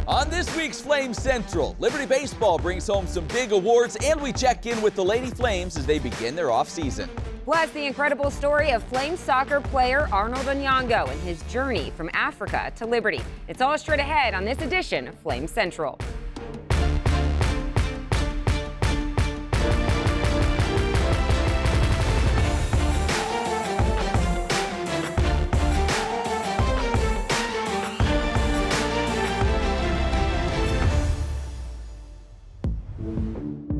On this week's Flame Central, Liberty Baseball brings home some big awards, and we check in with the Lady Flames as they begin their offseason. Plus, the incredible story of Flame soccer player Arnold Onyango and his journey from Africa to Liberty. It's all straight ahead on this edition of Flame Central.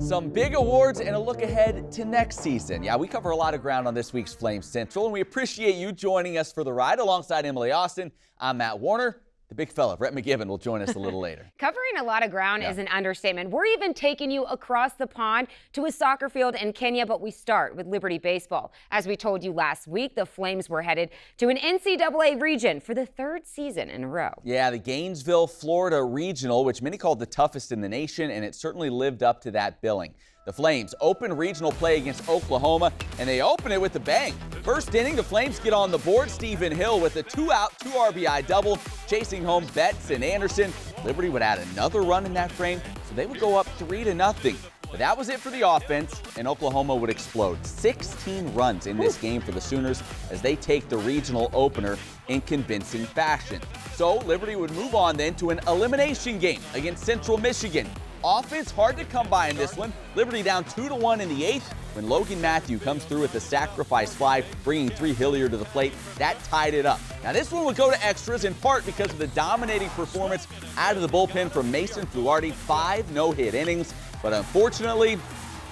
Some big awards and a look ahead to next season. Yeah, we cover a lot of ground on this week's Flame Central, and we appreciate you joining us for the ride. Alongside Emily Austin, I'm Matt Warner. The big fella, Rhett McGibbon, will join us a little later. Covering a lot of ground is an understatement. We're even taking you across the pond to a soccer field in Kenya, but we start with Liberty Baseball. As we told you last week, the Flames were headed to an NCAA region for the third season in a row. Yeah, the Gainesville, Florida regional, which many called the toughest in the nation, and it certainly lived up to that billing. The Flames open regional play against Oklahoma, and they open it with a bang. First inning, the Flames get on the board. Stephen Hill with a 2-out, 2 RBI double, chasing home Betts and Anderson. Liberty would add another run in that frame, so they would go up 3-0. But that was it for the offense, and Oklahoma would explode. 16 runs in this game for the Sooners as they take the regional opener in convincing fashion. So Liberty would move on then to an elimination game against Central Michigan. Offense hard to come by in this one. Liberty down 2-1 in the 8th when Logan Matthew comes through with the sacrifice fly, bringing 3 Hilliard to the plate. That tied it up. Now this one would go to extras in part because of the dominating performance out of the bullpen from Mason Fluharty. 5 no-hit innings, but unfortunately,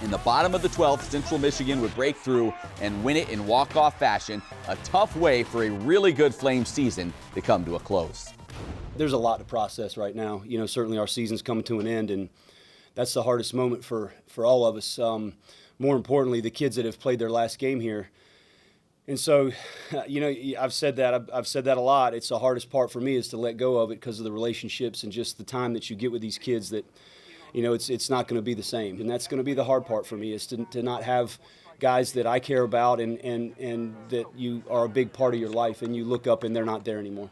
in the bottom of the 12th, Central Michigan would break through and win it in walk-off fashion. A tough way for a really good Flames season to come to a close. There's a lot to process right now. You know, certainly our season's coming to an end, and that's the hardest moment for all of us. More importantly, the kids that have played their last game here. And so, you know, I've said that a lot. It's the hardest part for me is to let go of it because of the relationships and just the time that you get with these kids that, you know, it's not going to be the same. And that's going to be the hard part for me is to not have guys that I care about and that you are a big part of your life and you look up and they're not there anymore.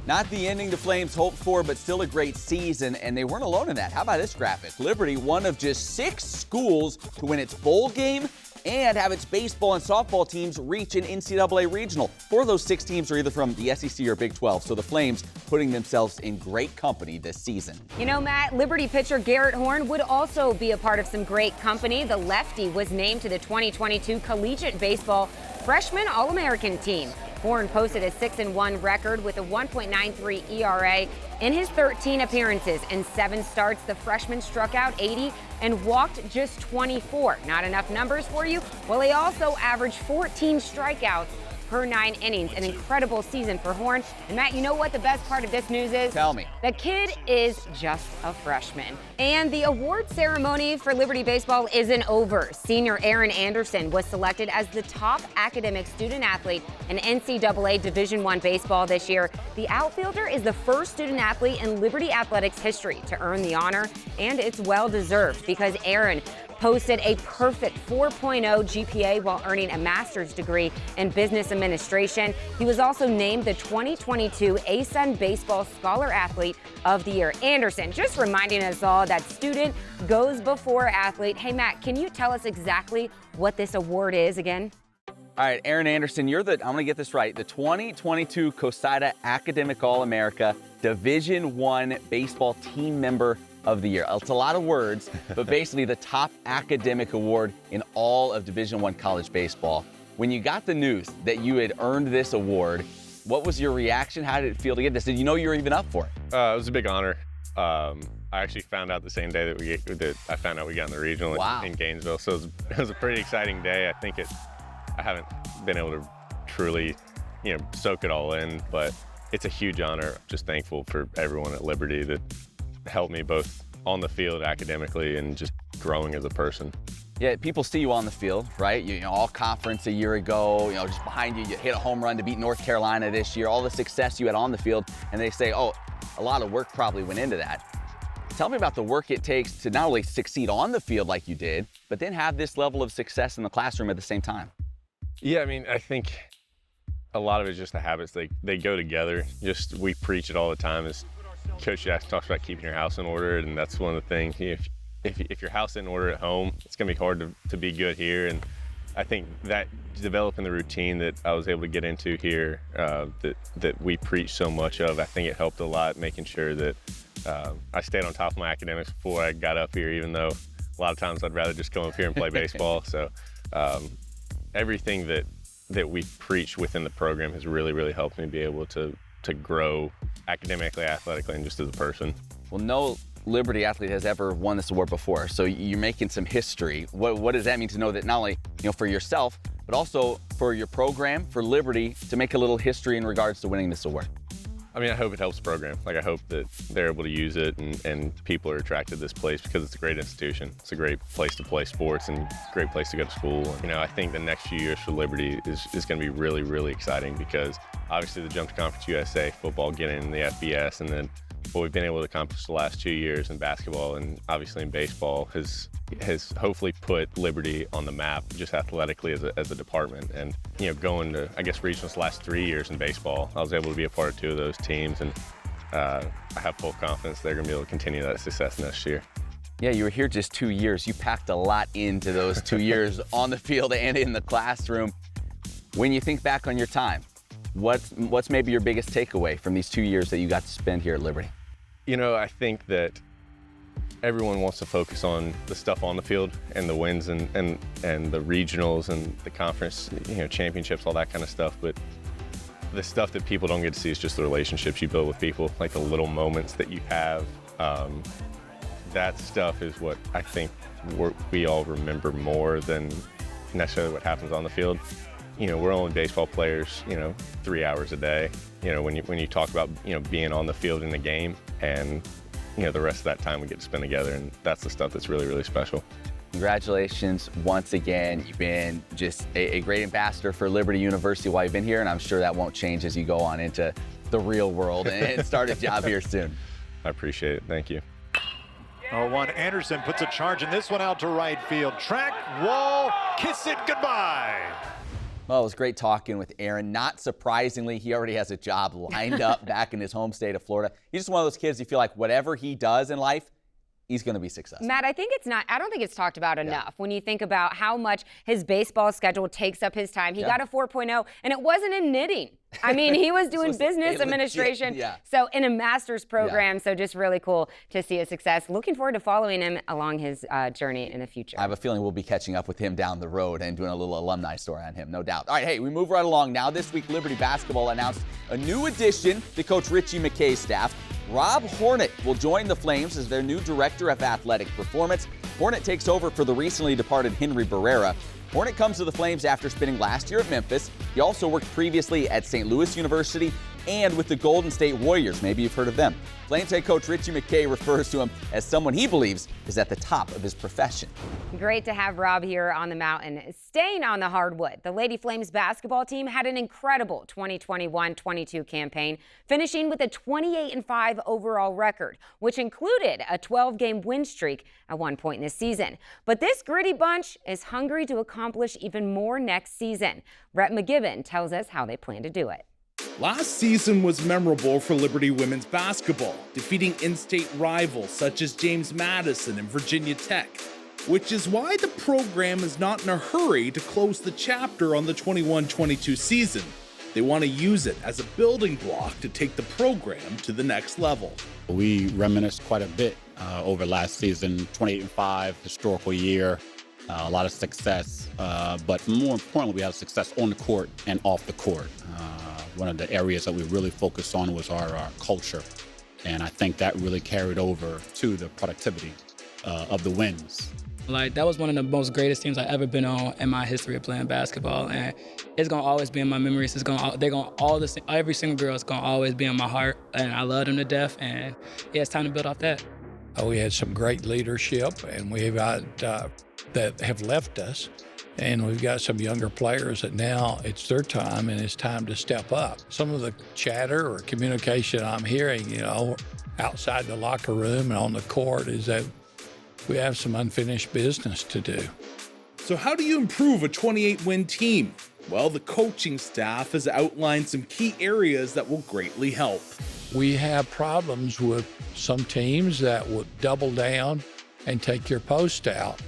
Not the ending the Flames hoped for, but still a great season, and they weren't alone in that. How about this graphic? Liberty, one of just 6 schools to win its bowl game and have its baseball and softball teams reach an NCAA regional. 4 of those 6 teams are either from the SEC or Big 12, so the Flames putting themselves in great company this season. You know, Matt, Liberty pitcher Garrett Horn would also be a part of some great company. The lefty was named to the 2022 Collegiate Baseball Freshman All-American team. Horn posted a 6-1 record with a 1.93 ERA. In his 13 appearances and 7 starts, the freshman struck out 80 and walked just 24. Not enough numbers for you? Well, he also averaged 14 strikeouts per 9 innings. An incredible season for Horn. And Matt, you know what the best part of this news is? Tell me. The kid is just a freshman. And the award ceremony for Liberty Baseball isn't over. Senior Aaron Anderson was selected as the top academic student athlete in NCAA Division I baseball this year. The outfielder is the first student athlete in Liberty Athletics history to earn the honor, and it's well deserved because Aaron posted a perfect 4.0 GPA while earning a master's degree in business administration. He was also named the 2022 ASUN Baseball Scholar Athlete of the Year. Anderson, just reminding us all that student goes before athlete. Hey, Matt, can you tell us exactly what this award is again? All right, Aaron Anderson, you're I'm going to get this right, the 2022 COSIDA Academic All-America Division I Baseball Team Member of the Year. It's a lot of words, but basically the top academic award in all of Division I college baseball. When you got the news that you had earned this award, what was your reaction? How did it feel to get this? Did you know you were even up for it? It was a big honor. I actually found out the same day that I found out we got in the regional in Gainesville, so it was a pretty exciting day. I haven't been able to truly, soak it all in, but it's a huge honor. Just thankful for everyone at Liberty that helped me both on the field academically and just growing as a person. Yeah, people see you on the field, right? You know, all conference a year ago, just behind you, you hit a home run to beat North Carolina this year, all the success you had on the field, and they say, oh, a lot of work probably went into that. Tell me about the work it takes to not only succeed on the field like you did, but then have this level of success in the classroom at the same time. Yeah, I mean, I think a lot of it's just the habits. They go together. Just we preach it all the time. As Coach Jackson talks about keeping your house in order, and that's one of the things. If your house isn't in order at home, it's going to be hard to be good here. And I think that developing the routine that I was able to get into here, that we preach so much of, I think it helped a lot, making sure that I stayed on top of my academics before I got up here, even though a lot of times I'd rather just come up here and play baseball. So everything that we preach within the program has really, really helped me be able to grow academically, athletically, and just as a person. Well, no Liberty athlete has ever won this award before, so you're making some history. What does that mean to know that not only for yourself, but also for your program, for Liberty, to make a little history in regards to winning this award? I mean, I hope it helps the program. Like, I hope that they're able to use it and people are attracted to this place because it's a great institution. It's a great place to play sports and a great place to go to school. And, I think the next few years for Liberty is going to be really, really exciting because obviously the jump to Conference USA, football getting in the FBS, and then what we've been able to accomplish the last 2 years in basketball and obviously in baseball has hopefully put Liberty on the map just athletically as a department. And going to, I guess, regionals the last 3 years in baseball, I was able to be a part of 2 of those teams, and I have full confidence they're going to be able to continue that success next year. Yeah, you were here just 2 years. You packed a lot into those 2 years on the field and in the classroom. When you think back on your time, what's maybe your biggest takeaway from these 2 years that you got to spend here at Liberty? I think that everyone wants to focus on the stuff on the field and the wins and the regionals and the conference, championships, all that kind of stuff. But the stuff that people don't get to see is just the relationships you build with people, like the little moments that you have. That stuff is what I think we all remember more than necessarily what happens on the field. We're only baseball players, 3 hours a day. When you talk about, being on the field in the game, and, the rest of that time we get to spend together, and that's the stuff that's really, really special. Congratulations once again. You've been just a great ambassador for Liberty University while you've been here, and I'm sure that won't change as you go on into the real world and start a job here soon. I appreciate it. Thank you. 0-1, Anderson puts a charge in this one out to right field. Track, wall, kiss it goodbye. Well, it was great talking with Aaron. Not surprisingly, he already has a job lined up back in his home state of Florida. He's just one of those kids you feel like whatever he does in life, he's going to be successful. Matt, I don't think it's talked about enough when you think about how much his baseball schedule takes up his time. He got a 4.0, and it wasn't in knitting. I mean, he was doing business administration, so in a master's program, so just really cool to see his success. Looking forward to following him along his journey in the future. I have a feeling we'll be catching up with him down the road and doing a little alumni story on him, no doubt. All right, hey, we move right along now. This week, Liberty Basketball announced a new addition to Coach Richie McKay's staff. Rob Hornet will join the Flames as their new Director of Athletic Performance. Hornet takes over for the recently departed Henry Barrera. Hornet comes to the Flames after spending last year at Memphis. He also worked previously at St. Louis University and with the Golden State Warriors. Maybe you've heard of them. Flames head coach Richie McKay refers to him as someone he believes is at the top of his profession. Great to have Rob here on the mountain. Staying on the hardwood, the Lady Flames basketball team had an incredible 2021-22 campaign, finishing with a 28-5 overall record, which included a 12-game win streak at one point in this season. But this gritty bunch is hungry to accomplish even more next season. Rhett McGibbon tells us how they plan to do it. Last season was memorable for Liberty women's basketball, defeating in-state rivals such as James Madison and Virginia Tech, which is why the program is not in a hurry to close the chapter on the 21-22 season. They want to use it as a building block to take the program to the next level. We reminisced quite a bit over last season, 28-5, historical year, a lot of success, but more importantly, we have success on the court and off the court. One of the areas that we really focused on was our culture, and I think that really carried over to the productivity of the wins. Like, that was one of the most greatest teams I've ever been on in my history of playing basketball, and it's gonna always be in my memories. Every single girl is gonna always be in my heart, and I love them to death. And yeah, it's time to build off that. We had some great leadership, and we've got that have left us, and we've got some younger players that now it's their time and it's time to step up. Some of the chatter or communication I'm hearing, outside the locker room and on the court is that we have some unfinished business to do. So how do you improve a 28-win team? Well, the coaching staff has outlined some key areas that will greatly help. We have problems with some teams that would double down and take your post out.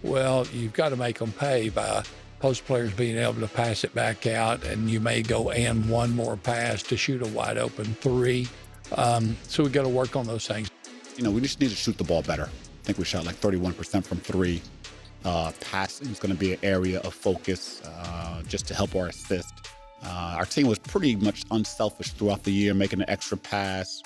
Well, you've got to make them pay by post players being able to pass it back out, and you may go and one more pass to shoot a wide open three. So we've got to work on those things. You know, we just need to shoot the ball better. I think we shot like 31% from three. Passing is going to be an area of focus just to help our assist. Our team was pretty much unselfish throughout the year, making an extra pass,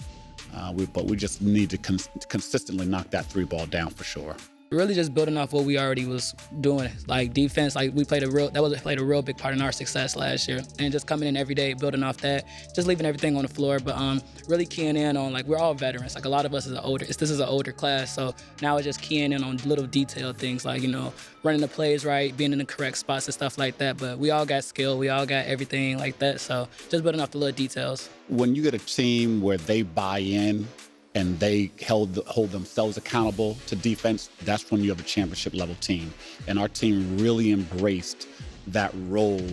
but we just need to consistently knock that three ball down for sure. Really just building off what we already was doing, like defense. Like we played a real big part in our success last year, and just coming in every day, building off that, just leaving everything on the floor. But really keying in on, like, we're all veterans. Like, a lot of us this is an older class, so now it's just keying in on little detailed things, like, you know, running the plays right, being in the correct spots and stuff like that. But we all got skill, we all got everything like that. So just building off the little details. When you get a team where they buy in and they hold themselves accountable to defense, that's when you have a championship level team. And our team really embraced that role,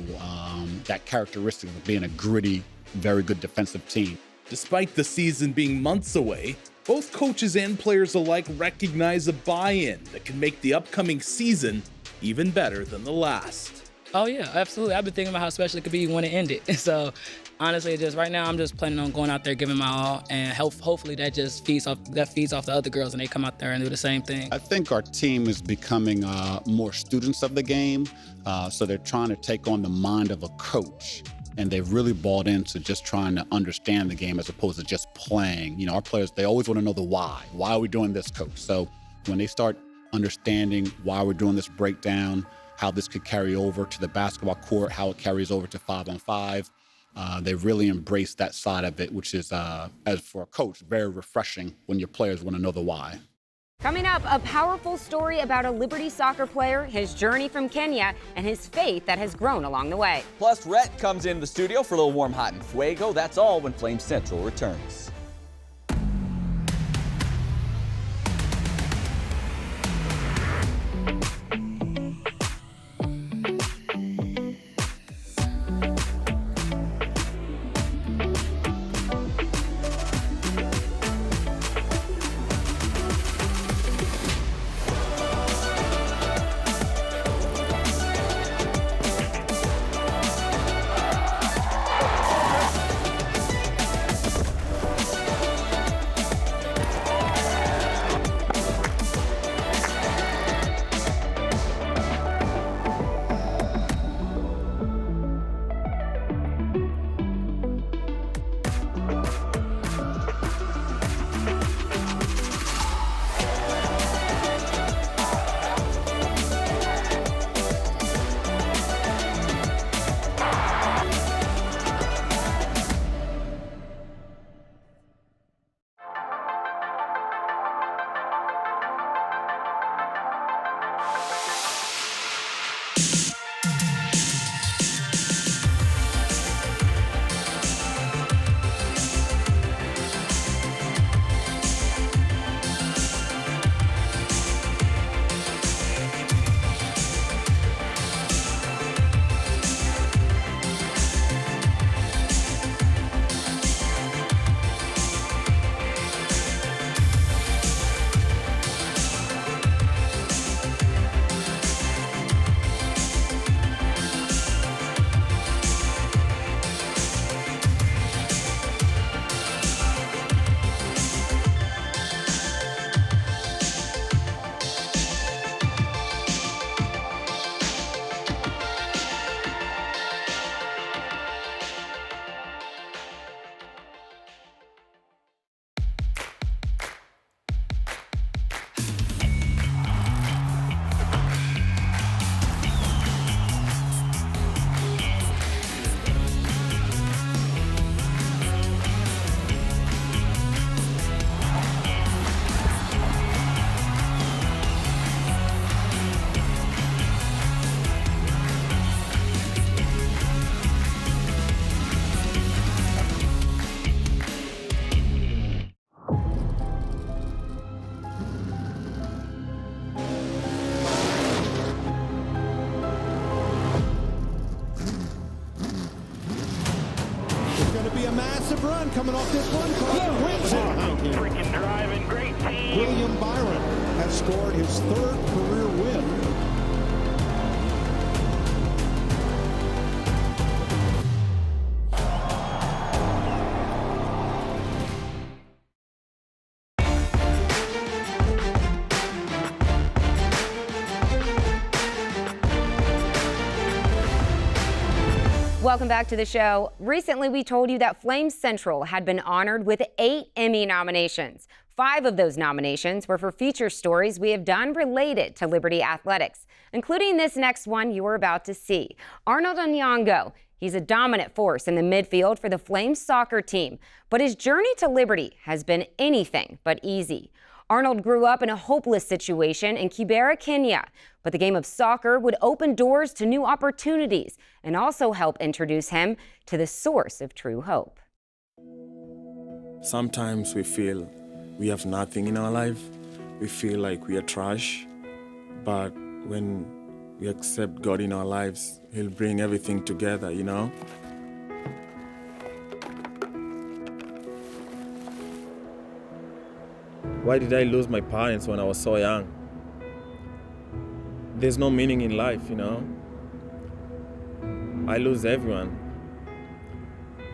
that characteristic of being a gritty, very good defensive team. Despite the season being months away, both coaches and players alike recognize a buy-in that can make the upcoming season even better than the last. Oh yeah, absolutely. I've been thinking about how special it could be when it ended. So honestly, just right now, I'm just planning on going out there, giving my all, and hopefully that just feeds off the other girls, and they come out there and do the same thing. I think our team is becoming more students of the game, so they're trying to take on the mind of a coach, and they've really bought into just trying to understand the game as opposed to just playing. You know, our players, they always want to know the why. Why are we doing this, coach? So when they start understanding why we're doing this breakdown, how this could carry over to the basketball court, how it carries over to 5-on-5. They really embrace that side of it, which is, as for a coach, very refreshing when your players want to know the why. Coming up, a powerful story about a Liberty soccer player, his journey from Kenya, and his faith that has grown along the way. Plus, Rhett comes into the studio for a little warm, hot, and fuego. That's all when Flame Central returns. coming off this one. Crosby wins it. Freaking driving, great team. William Byron has scored his 3rd career win. Welcome back to the show. Recently, we told you that Flames Central had been honored with 8 Emmy nominations. 5 of those nominations were for feature stories we have done related to Liberty athletics, including this next one you are about to see. Arnold Onyango. He's a dominant force in the midfield for the Flames soccer team, but his journey to Liberty has been anything but easy. Arnold grew up in a hopeless situation in Kibera, Kenya, but the game of soccer would open doors to new opportunities and also help introduce him to the source of true hope. Sometimes we feel we have nothing in our life. We feel like we are trash, but when we accept God in our lives, He'll bring everything together, you know? Why did I lose my parents when I was so young? There's no meaning in life, you know? I lose everyone.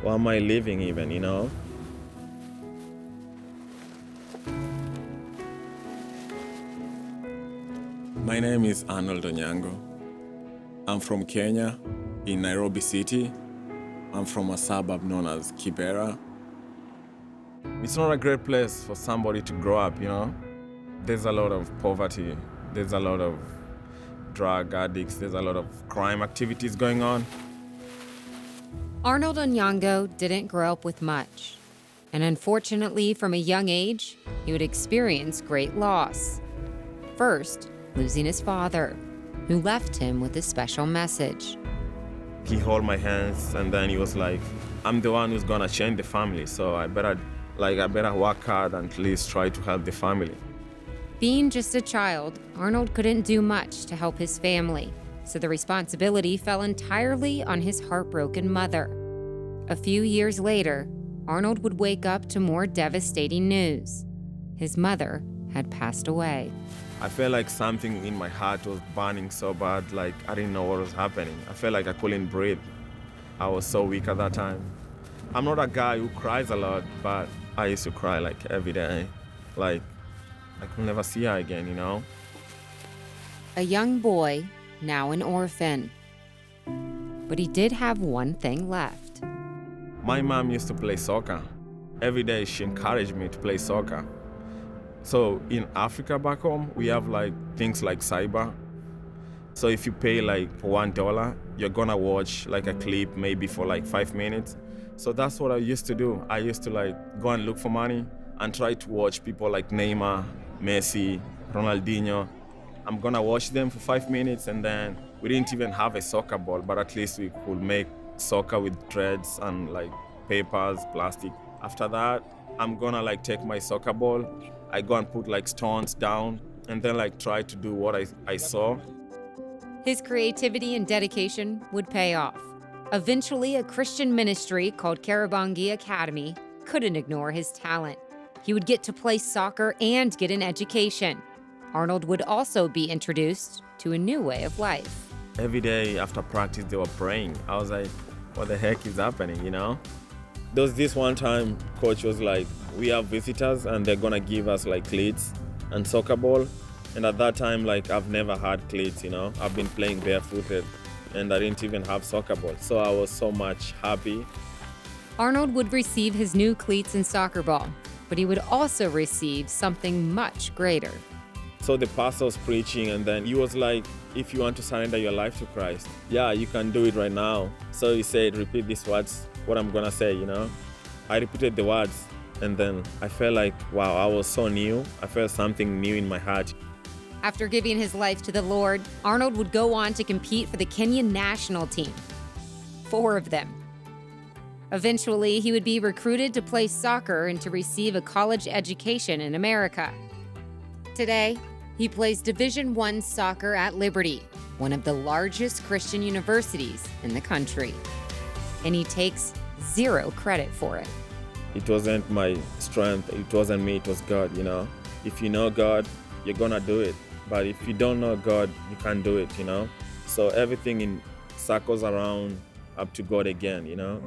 Why am I living even, you know? My name is Arnold Onyango. I'm from Kenya, in Nairobi City. I'm from a suburb known as Kibera. It's not a great place for somebody to grow up, you know? There's a lot of poverty, there's a lot of drug addicts, there's a lot of crime activities going on. Arnold Onyango didn't grow up with much. And unfortunately, from a young age, he would experience great loss. First, losing his father, who left him with a special message. He held my hands and then he was like, I'm the one who's gonna change the family, so I better work hard and at least try to help the family. Being just a child, Arnold couldn't do much to help his family, so the responsibility fell entirely on his heartbroken mother. A few years later, Arnold would wake up to more devastating news. His mother had passed away. I felt like something in my heart was burning so bad, like I didn't know what was happening. I felt like I couldn't breathe. I was so weak at that time. I'm not a guy who cries a lot, but I used to cry like every day. Like, I could never see her again, you know? A young boy, now an orphan. But he did have one thing left. My mom used to play soccer. Every day she encouraged me to play soccer. So in Africa back home, we have like things like cyber. So if you pay like $1, you're gonna watch like a clip maybe for like 5 minutes. So that's what I used to do. I used to like go and look for money and try to watch people like Neymar, Messi, Ronaldinho. I'm gonna watch them for 5 minutes, and then we didn't even have a soccer ball, but at least we could make soccer with threads and like papers, plastic. After that, I'm gonna like take my soccer ball, I go and put like stones down, and then like try to do what I saw. His creativity and dedication would pay off. Eventually, a Christian ministry called Karabangi Academy couldn't ignore his talent. He would get to play soccer and get an education. Arnold would also be introduced to a new way of life. Every day after practice, they were praying. I was like, what the heck is happening, you know? There was this one time, coach was like, we have visitors and they're gonna give us like cleats and soccer ball. And at that time, like I've never had cleats, you know? I've been playing barefooted and I didn't even have soccer ball. So I was so much happy. Arnold would receive his new cleats and soccer ball, but he would also receive something much greater. So the pastor was preaching and then he was like, if you want to surrender your life to Christ, yeah, you can do it right now. So he said, repeat these words, what I'm gonna say, you know? I repeated the words and then I felt like, wow, I was so new. I felt something new in my heart. After giving his life to the Lord, Arnold would go on to compete for the Kenyan national team. 4 of them. Eventually, he would be recruited to play soccer and to receive a college education in America. Today, he plays Division I soccer at Liberty, one of the largest Christian universities in the country. And he takes 0 credit for it. It wasn't my strength, it wasn't me, it was God, you know. If you know God, you're gonna do it. But if you don't know God, you can't do it, you know. So everything circles around up to God again, you know.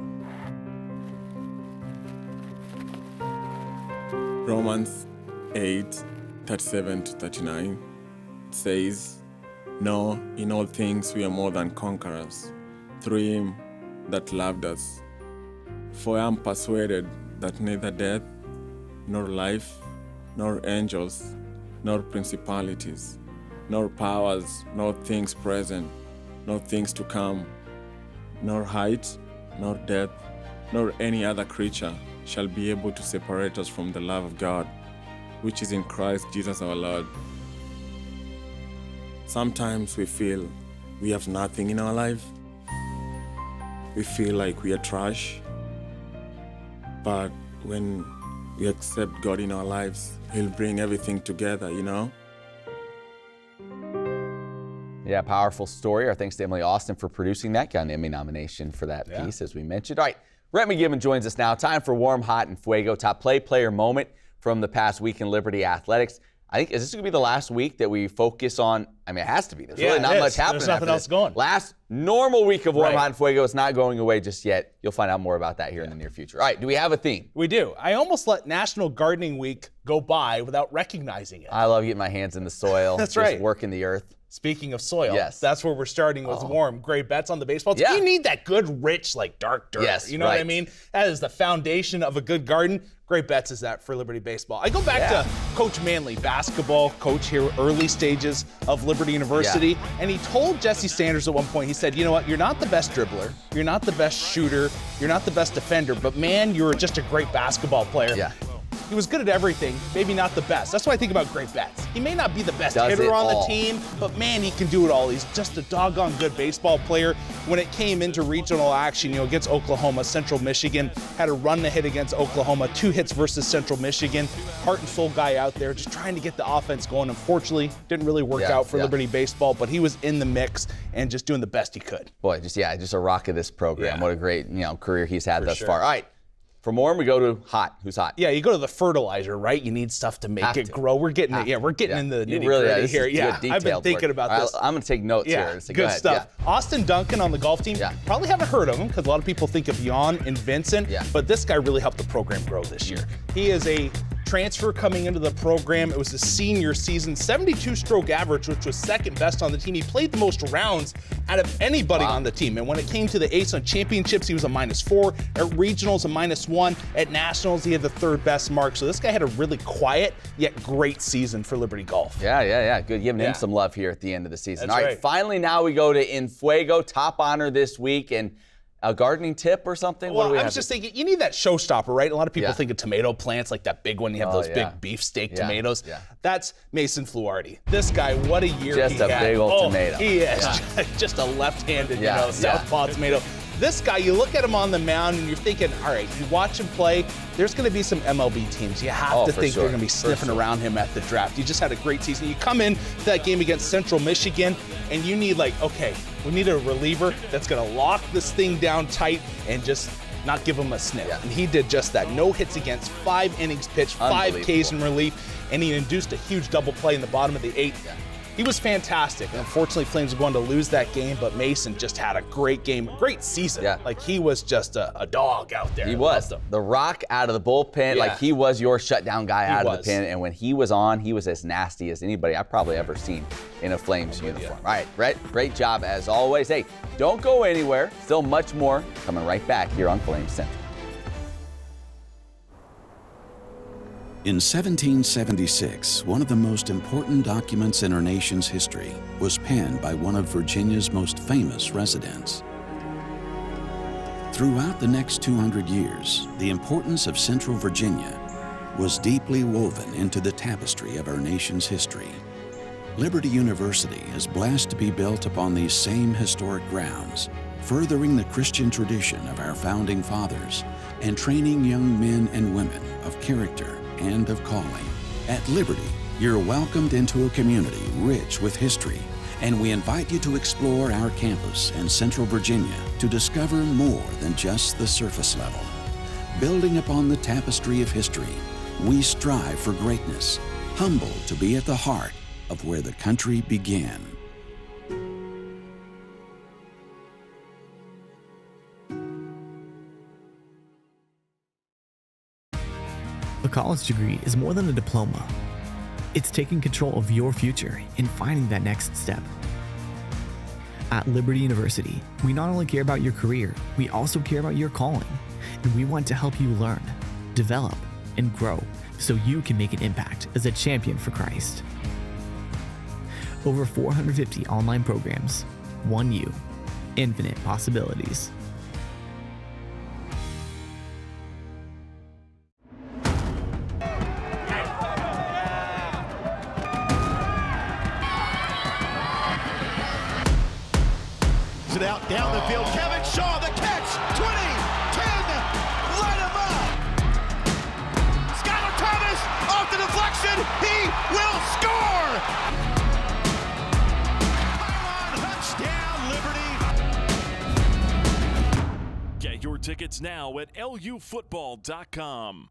Romans 8:37-39 says, "No, in all things we are more than conquerors, through him that loved us. For I am persuaded that neither death, nor life, nor angels, nor principalities, nor powers, nor things present, nor things to come, nor height, nor depth, nor any other creature shall be able to separate us from the love of God, which is in Christ Jesus our Lord." Sometimes we feel we have nothing in our life. We feel like we are trash. But when we accept God in our lives, He'll bring everything together, you know? Yeah, powerful story. Our thanks to Emily Austin for producing that. Got an Emmy nomination for that piece, as we mentioned. All right, Rhett McGibbon joins us now. Time for Warm, Hot, and Fuego. Top player moment from the past week in Liberty Athletics. I think, is this going to be the last week that we focus on? I mean, it has to be. There's really not much happening. There's nothing else going. Last normal week of Warm, Hot, and Fuego. It's not going away just yet. You'll find out more about that here in the near future. All right, do we have a theme? We do. I almost let National Gardening Week go by without recognizing it. I love getting my hands in the soil. That's just right. Working the earth. Speaking of soil, yes, that's where we're starting with warm. Great bets on the baseball team. Yeah. You need that good, rich, like dark dirt. Yes, you know what I mean? That is the foundation of a good garden. Great bets is that for Liberty Baseball. I go back to Coach Manley, basketball coach here, early stages of Liberty University, and he told Jesse Sanders at one point, he said, you know what, you're not the best dribbler, you're not the best shooter, you're not the best defender, but man, you're just a great basketball player. Yeah. He was good at everything, maybe not the best. That's what I think about great bets. He may not be the best hitter on the team, but man, he can do it all. He's just a doggone good baseball player. When it came into regional action, you know, against Oklahoma, Central Michigan, had a run to hit against Oklahoma, 2 hits versus Central Michigan. Heart and soul guy out there, just trying to get the offense going. Unfortunately, didn't really work out for Liberty Baseball, but he was in the mix and just doing the best he could. Boy, just a rock of this program. What a great, career he's had thus far. All right. For more, we go to hot. Who's hot? Yeah, you go to the fertilizer, right? You need stuff to make it grow. We're getting we're getting in the nitty-gritty here. Yeah, I've been thinking about this. I'm going to take notes here. So good stuff. Austin Duncan on the golf team. Probably haven't heard of him because a lot of people think of Jan and Vincent. But this guy really helped the program grow this year. He is a transfer coming into the program. It was his senior season, 72 stroke average, which was second best on the team. He played the most rounds out of anybody on the team. And when it came to the ASUN championships, he was a -4. At regionals, a -1. At nationals, he had the 3rd best mark. So this guy had a really quiet yet great season for Liberty Golf. Yeah. Good. Giving him some love here at the end of the season. That's All right. Finally, now we go to In Fuego, top honor this week. And a gardening tip or something? Well, I was just thinking, you need that showstopper, right? A lot of people think of tomato plants, like that big one. You have those big beefsteak tomatoes. That's Mason Fluardi. This guy, what a year he had. Just a big old tomato. He is just a left-handed, southpaw tomato. This guy, you look at him on the mound and you're thinking, all right, you watch him play, there's going to be some MLB teams. You have to think they're going to be sniffing around him at the draft. He just had a great season. You come in to that game against Central Michigan and you need okay, we need a reliever that's going to lock this thing down tight and just not give him a sniff. And he did just that. No hits against, 5 innings pitched, 5 Ks in relief, and he induced a huge double play in the bottom of the 8th. He was fantastic. And unfortunately, Flames were going to lose that game, but Mason just had a great game, great season. Like, he was just a dog out there. He was. The rock out of the bullpen. Like, he was your shutdown guy out of the pen. And when he was on, he was as nasty as anybody I've probably ever seen in a Flames uniform. All right, Brett, great job as always. Hey, don't go anywhere. Still much more coming right back here on Flames Central. In 1776, one of the most important documents in our nation's history was penned by one of Virginia's most famous residents. Throughout the next 200 years, the importance of Central Virginia was deeply woven into the tapestry of our nation's history. Liberty University is blessed to be built upon these same historic grounds, furthering the Christian tradition of our founding fathers and training young men and women of character and of calling. At Liberty, you're welcomed into a community rich with history, and we invite you to explore our campus in Central Virginia to discover more than just the surface level. Building upon the tapestry of history, we strive for greatness, humble to be at the heart of where the country began. A college degree is more than a diploma. It's taking control of your future and finding that next step. At Liberty University, we not only care about your career, we also care about your calling. And we want to help you learn, develop, and grow so you can make an impact as a champion for Christ. Over 450 online programs, one you, infinite possibilities. It out down the field. Kevin Shaw, the catch. 20, 10, light him up. Skylar Thomas off the deflection. He will score. Touchdown, Liberty. Get your tickets now at lufootball.com.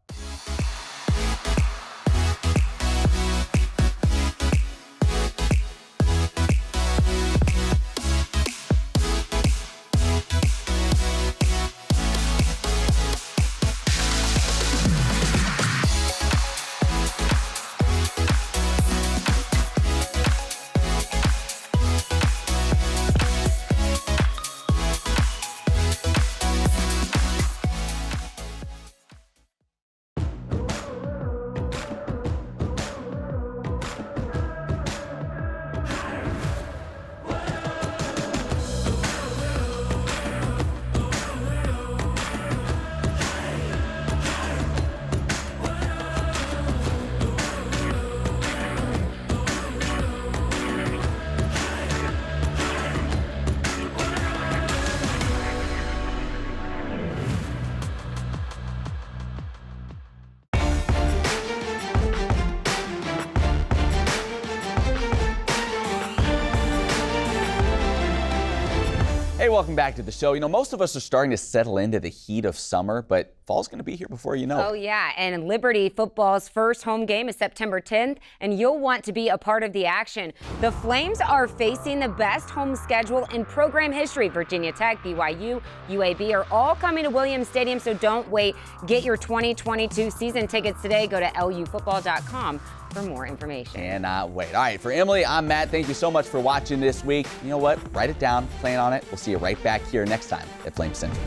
Hey, welcome back to the show. You know, most of us are starting to settle into the heat of summer, but fall's going to be here before you know it. Oh, yeah. And Liberty football's first home game is September 10th, and you'll want to be a part of the action. The Flames are facing the best home schedule in program history. Virginia Tech, BYU, UAB are all coming to Williams Stadium, so don't wait. Get your 2022 season tickets today. Go to lufootball.com for more information. And wait. All right, for Emily, I'm Matt. Thank you so much for watching this week. You know what? Write it down, plan on it. We'll see you right back here next time at Flame Central.